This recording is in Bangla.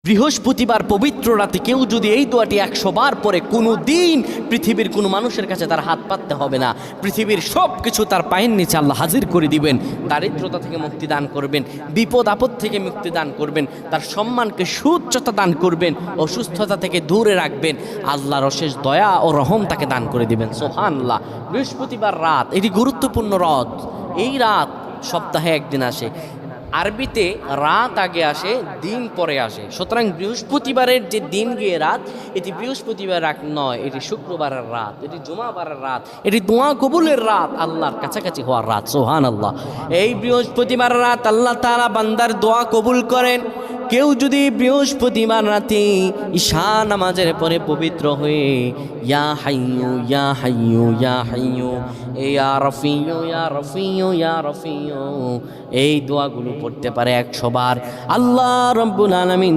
বৃহস্পতিবার পবিত্র রাতে কেউ যদি এই দোয়াটি 100 বার পরে কোনো দিন পৃথিবীর কোনো মানুষের কাছে তার হাত পাততে হবে না। পৃথিবীর সব কিছু তার পায়ের নিচে আল্লাহ হাজির করে দিবেন। দারিদ্রতা থেকে মুক্তি দান করবেন, বিপদ আপদ থেকে মুক্তি দান করবেন, তার সম্মানকে সুউচ্চতা দান করবেন, অসুস্থতা থেকে দূরে রাখবেন। আল্লাহর অশেষ দয়া ও রহম তাকে দান করে দিবেন। সুবহানাল্লাহ। বৃহস্পতিবার রাত এটি গুরুত্বপূর্ণ রাত। এই রাত সপ্তাহে একদিন আসে। আরবিতে রাত আগে আসে, দিন পরে আসে। সুতরাং বৃহস্পতিবারের যে দিন গিয়ে রাত, এটি বৃহস্পতিবার রাত নয়, এটি শুক্রবারের রাত, এটি জুমাবারের রাত, এটি দোয়া কবুলের রাত, আল্লাহর কাছাকাছি হওয়ার রাত। সুবহানাল্লাহ। এই বৃহস্পতিবার রাত আল্লাহ তাআলা বান্দার দোয়া কবুল করেন। কেউ যদি বৃহস্পতিবার রাতে ঈশা নামাজের পরে পবিত্র হয়ে ইয়া হাইয়ু ইয়া হাইয়ু ইয়া হাইয়ু ইয়া রফিয়ু ইয়া রফিয়ু ইয়া রফিয়ু এই দোয়াগুলো পড়তে পারে 100 বার, আল্লাহ রাব্বুল আলামিন